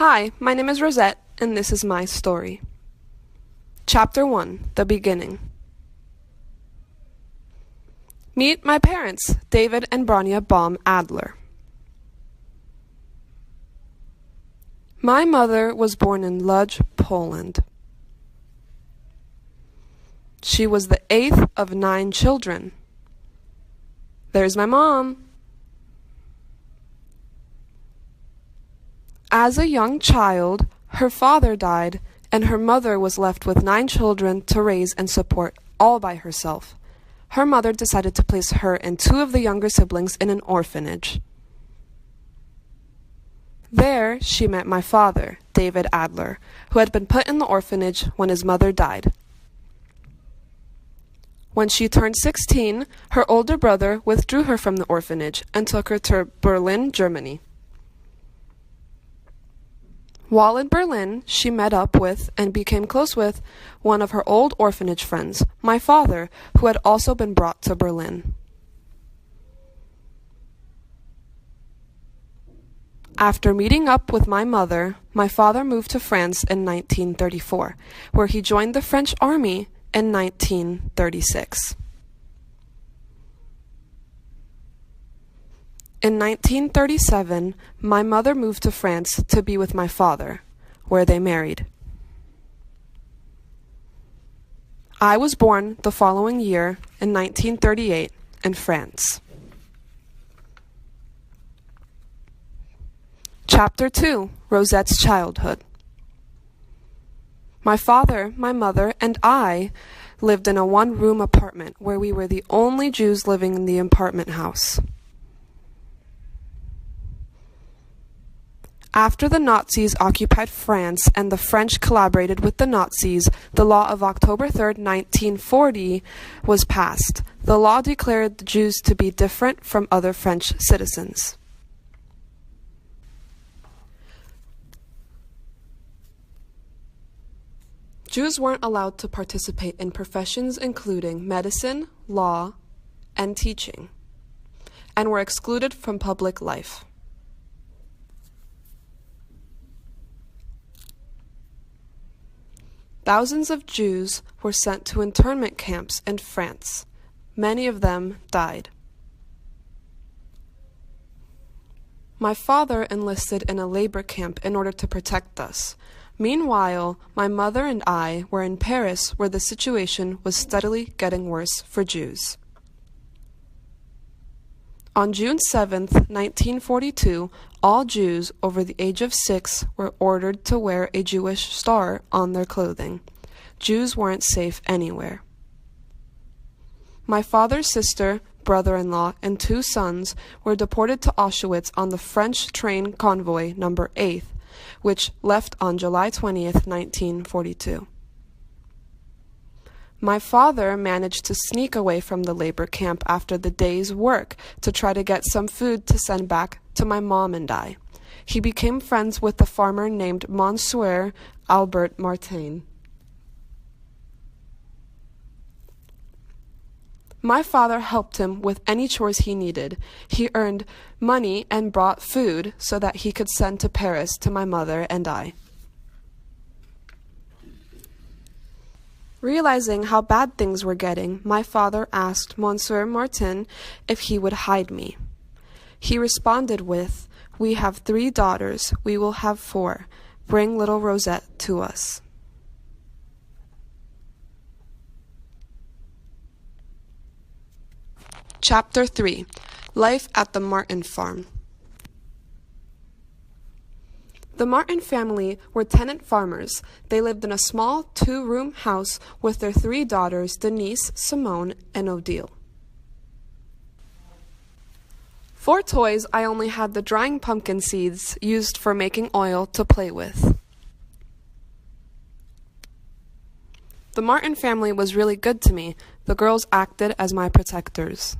Hi, my name is Rosette, and this is my story. Chapter 1, The Beginning. Meet my parents, David and Brania Baum Adler. My mother was born in Lodz, Poland. She was the 8th of 9 children. There's my mom. As a young child, her father died, and her mother was left with 9 children to raise and support all by herself. Her mother decided to place her and 2 of the younger siblings in an orphanage. There, she met my father, David Adler, who had been put in the orphanage when his mother died. When she turned 16, her older brother withdrew her from the orphanage and took her to Berlin, Germany. While in Berlin, she met up with and became close with one of her old orphanage friends, my father, who had also been brought to Berlin. After meeting up with my mother, my father moved to France in 1934, where he joined the French army in 1936. In 1937, my mother moved to France to be with my father, where they married. I was born the following year in 1938 in France. Chapter 2, Rosette's Childhood. My father, my mother, and I lived in a one-room apartment where we were the only Jews living in the apartment house. After the Nazis occupied France and the French collaborated with the Nazis, the law of October 3, 1940 was passed. The law declared the Jews to be different from other French citizens. Jews weren't allowed to participate in professions including medicine, law, and teaching, and were excluded from public life. Thousands of Jews were sent to internment camps in France. Many of them died. My father enlisted in a labor camp in order to protect us. Meanwhile, my mother and I were in Paris, where the situation was steadily getting worse for Jews. On June 7, 1942, all Jews over the age of 6 were ordered to wear a Jewish star on their clothing. Jews weren't safe anywhere. My father's sister, brother-in-law, and 2 sons were deported to Auschwitz on the French train convoy number 8, which left on July 20, 1942. My father managed to sneak away from the labor camp after the day's work to try to get some food to send back to my mom and I. He became friends with a farmer named Monsieur Albert Martin. My father helped him with any chores he needed. He earned money and brought food so that he could send to Paris to my mother and I. Realizing how bad things were getting, my father asked Monsieur Martin if he would hide me. He responded with, "We have 3 daughters, we will have 4. Bring little Rosette to us." Chapter 3, Life at the Martin Farm. The Martin family were tenant farmers. They lived in a small 2-room house with their 3 daughters, Denise, Simone, and Odile. For toys, I only had the drying pumpkin seeds used for making oil to play with. The Martin family was really good to me. The girls acted as my protectors.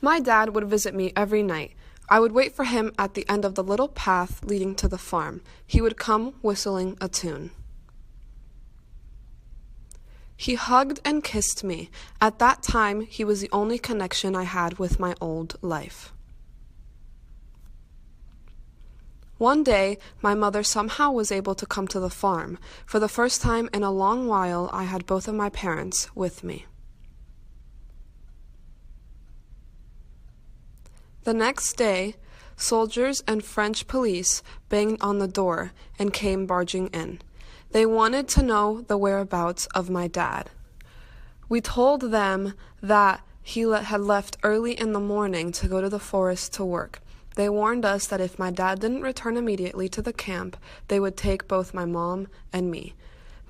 My dad would visit me every night. I would wait for him at the end of the little path leading to the farm. He would come whistling a tune. He hugged and kissed me. At that time, he was the only connection I had with my old life. One day, my mother somehow was able to come to the farm. For the first time in a long while, I had both of my parents with me. The next day, soldiers and French police banged on the door and came barging in. They wanted to know the whereabouts of my dad. We told them that he had left early in the morning to go to the forest to work. They warned us that if my dad didn't return immediately to the camp, they would take both my mom and me.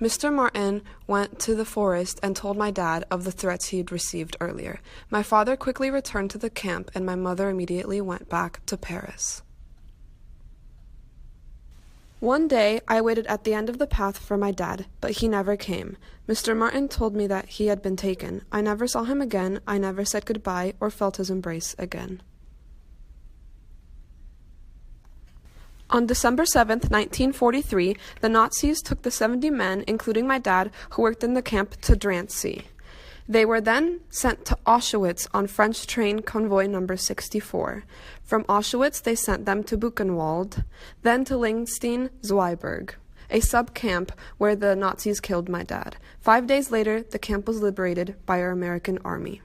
Mr. Martin went to the forest and told my dad of the threats he'd received earlier. My father quickly returned to the camp, and my mother immediately went back to Paris. One day, I waited at the end of the path for my dad, but he never came. Mr. Martin told me that he had been taken. I never saw him again. I never said goodbye or felt his embrace again. On December 7th, 1943, the Nazis took the 70 men, including my dad, who worked in the camp, to Drancy. They were then sent to Auschwitz on French train convoy number 64. From Auschwitz, they sent them to Buchenwald, then to Lichtenstein-Zweiberg, a sub-camp where the Nazis killed my dad. 5 days later, the camp was liberated by our American army.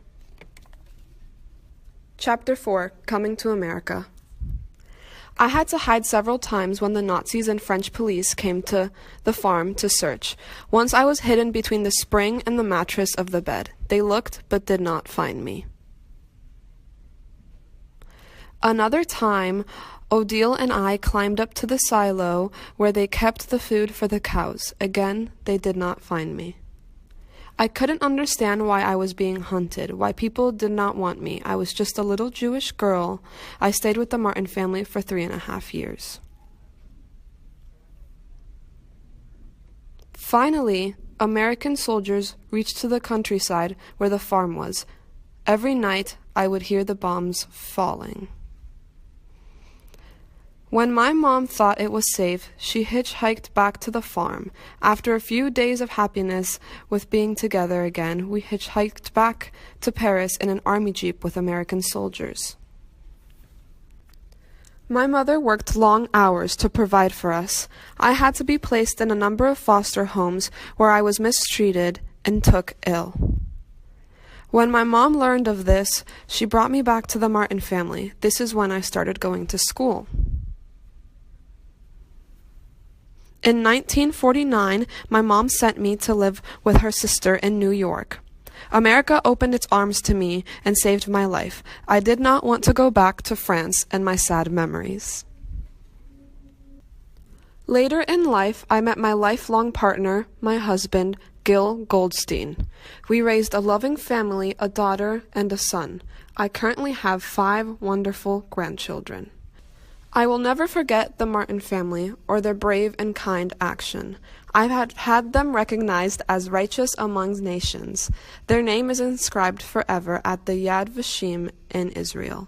Chapter 4, Coming to America. I had to hide several times when the Nazis and French police came to the farm to search. Once I was hidden between the spring and the mattress of the bed. They looked but did not find me. Another time, Odile and I climbed up to the silo where they kept the food for the cows. Again, they did not find me. I couldn't understand why I was being hunted, why people did not want me. I was just a little Jewish girl. I stayed with the Martin family for 3.5 years. Finally, American soldiers reached to the countryside where the farm was. Every night, I would hear the bombs falling. When my mom thought it was safe, she hitchhiked back to the farm. After a few days of happiness with being together again, we hitchhiked back to Paris in an army jeep with American soldiers. My mother worked long hours to provide for us. I had to be placed in a number of foster homes where I was mistreated and took ill. When my mom learned of this, she brought me back to the Martin family. This is when I started going to school. In 1949, my mom sent me to live with her sister in New York. America opened its arms to me and saved my life. I did not want to go back to France and my sad memories. Later in life, I met my lifelong partner, my husband, Gil Goldstein. We raised a loving family, a daughter and a son. I currently have 5 wonderful grandchildren. I will never forget the Martin family or their brave and kind action. I have had them recognized as righteous among nations. Their name is inscribed forever at the Yad Vashem in Israel.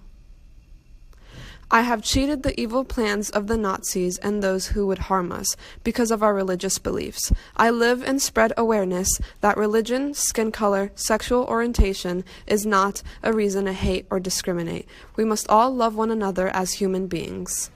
I have cheated the evil plans of the Nazis and those who would harm us because of our religious beliefs. I live and spread awareness that religion, skin color, sexual orientation is not a reason to hate or discriminate. We must all love one another as human beings.